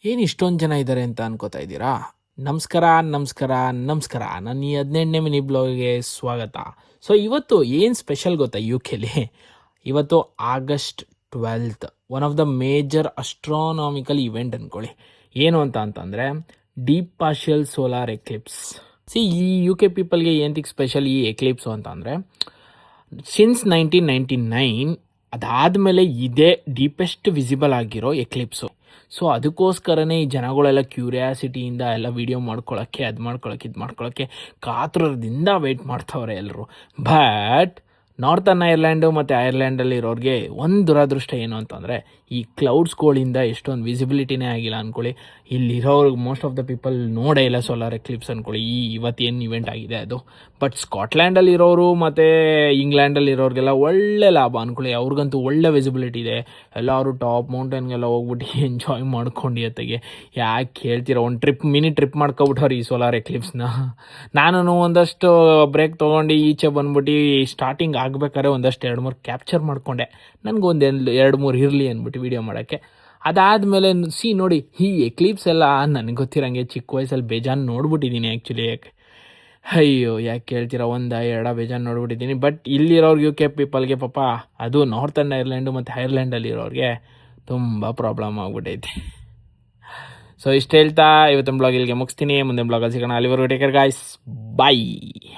ಏನು ಇಷ್ಟೊಂದು ಜನ ಇದ್ದಾರೆ ಅಂತ ಅನ್ಕೋತಾ ಇದ್ದೀರಾ? ನಮಸ್ಕಾರ, ನಮಸ್ಕಾರ, ನಮಸ್ಕಾರ. ನನ್ನ ಈ 18ನೇ ಮಿನಿ ಬ್ಲಾಗ್ಗೆ ಸ್ವಾಗತ. ಸೊ ಇವತ್ತು ಏನು ಸ್ಪೆಷಲ್ ಗೊತ್ತಾ ಯುಕೆಲಿ? ಇವತ್ತು August 12th, one of the major astronomical event ಅಂದ್ಕೊಳ್ಳಿ. ಏನು ಅಂತಂದರೆ ಡೀಪ್ ಪಾರ್ಷಿಯಲ್ ಸೋಲಾರ್ ಎಕ್ಲಿಪ್ಸ್. ಈ ಯು ಕೆ ಪೀಪಲ್ಗೆ ಏನಕ್ಕೆ ಸ್ಪೆಷಲ್ ಈ ಎಕ್ಲಿಪ್ಸು ಅಂತಂದರೆ, ಸಿನ್ಸ್ 1999 ಅದಾದಮೇಲೆ ಇದೇ ಡೀಪೆಸ್ಟ್ ವಿಸಿಬಲ್ ಆಗಿರೋ ಎಕ್ಲಿಪ್ಸು. ಸೊ ಅದಕ್ಕೋಸ್ಕರನೇ ಈ ಜನಗಳೆಲ್ಲ ಕ್ಯೂರಿಯಾಸಿಟಿಯಿಂದ ಎಲ್ಲ ವೀಡಿಯೋ ಮಾಡ್ಕೊಳ್ಳೋಕ್ಕೆ, ಇದು ಮಾಡ್ಕೊಳ್ಳೋಕ್ಕೆ ಕಾತುರದಿಂದ ವೆಯ್ಟ್ ಮಾಡ್ತಾವ್ರೆ ಎಲ್ಲರೂ. ಬಟ್ ನಾರ್ತನ್ ಐರ್ಲ್ಯಾಂಡು ಮತ್ತು ಐರ್ಲ್ಯಾಂಡಲ್ಲಿ ಇರೋರಿಗೆ ಒಂದು ದುರಾದೃಷ್ಟ ಏನು ಅಂತಂದರೆ, ಈ ಕ್ಲೌಡ್ಸ್ಗಳಿಂದ ಎಷ್ಟೊಂದು ವಿಸಿಬಿಲಿಟಿನೇ ಆಗಿಲ್ಲ ಅಂದ್ಕೊಳ್ಳಿ. ಇಲ್ಲಿರೋರ್ಗೆ ಮೋಸ್ಟ್ ಆಫ್ ದ ಪೀಪಲ್ ನೋಡೇ ಇಲ್ಲ ಸೋಲಾರ್ ಎಕ್ಲಿಪ್ಸ್ ಅಂದ್ಕೊಳ್ಳಿ. ಇವತ್ತೇನು ಇವೆಂಟ್ ಆಗಿದೆ ಅದು. ಬಟ್ ಸ್ಕಾಟ್ಲ್ಯಾಂಡಲ್ಲಿರೋರು ಮತ್ತು ಇಂಗ್ಲೆಂಡಲ್ಲಿರೋರಿಗೆಲ್ಲ ಒಳ್ಳೆ ಲಾಭ ಅಂದ್ಕೊಳ್ಳಿ. ಅವ್ರಿಗಂತೂ ಒಳ್ಳೆ ವಿಸಿಬಿಲಿಟಿ ಇದೆ. ಎಲ್ಲರೂ ಟಾಪ್ ಮೌಂಟೇನ್ಗೆಲ್ಲ ಹೋಗ್ಬಿಟ್ಟು ಎಂಜಾಯ್ ಮಾಡ್ಕೊಂಡು ಜೊತೆಗೆ ಯಾಕೆ ಹೇಳ್ತೀರ, ಒಂದು ಮಿನಿ ಟ್ರಿಪ್ ಮಾಡ್ಕೊಬಿಟ್ಟವ್ರು ಈ ಸೋಲಾರ್ ಎಕ್ಲಿಪ್ಸ್ನ. ನಾನು ಒಂದಷ್ಟು ಬ್ರೇಕ್ ತೊಗೊಂಡು ಈಚೆ ಬಂದ್ಬಿಟ್ಟು ಸ್ಟಾರ್ಟಿಂಗ್ ಆಗಬೇಕಾದ್ರೆ ಒಂದಷ್ಟು 2-3 ಕ್ಯಾಪ್ಚರ್ ಮಾಡಿಕೊಂಡೆ. ನನಗೊಂದು 2-3 ಇರಲಿ ಅಂದ್ಬಿಟ್ಟು ವೀಡಿಯೋ ಮಾಡೋಕ್ಕೆ. ಅದಾದಮೇಲೆ ನೋಡಿ ಈ ಎಕ್ಲಿಪ್ಸ್ ಎಲ್ಲ ನನಗೆ ಗೊತ್ತಿರೋಂಗೆ ಚಿಕ್ಕ ವಯಸ್ಸಲ್ಲಿ ಬೇಜಾನ್ ನೋಡ್ಬಿಟ್ಟಿದ್ದೀನಿ ಆ್ಯಕ್ಚುಲಿ. ಯಾಕೆ ಕೇಳ್ತೀರಾ, 1-2 ಬೇಜಾನ್ ನೋಡ್ಬಿಟ್ಟಿದ್ದೀನಿ. ಬಟ್ ಇಲ್ಲಿರೋರ್ಗೆ ಯು ಕೆ ಪೀಪಲ್ಗೆ ಪಾಪ, ಅದು ನಾರ್ತನ್ ಐರ್ಲ್ಯಾಂಡು ಮತ್ತು ಐರ್ಲ್ಯಾಂಡಲ್ಲಿರೋರಿಗೆ ತುಂಬ ಪ್ರಾಬ್ಲಮ್ ಆಗ್ಬಿಟ್ಟೈತೆ. ಸೊ ಇಷ್ಟು ಹೇಳ್ತಾ ಇವತ್ತಿನ ಬ್ಲಾಗ್ ಇಲ್ಲಿಗೆ ಮುಗಿಸ್ತೀನಿ. ಮುಂದಿನ ಬ್ಲಾಗಲ್ಲಿ ಸಿಗೋಣ. ಅಲ್ಲಿವರೆಗೂ ಟೇಕ್ ಕೇರ್ ಗಾಯ್ಸ್, ಬಾಯ್.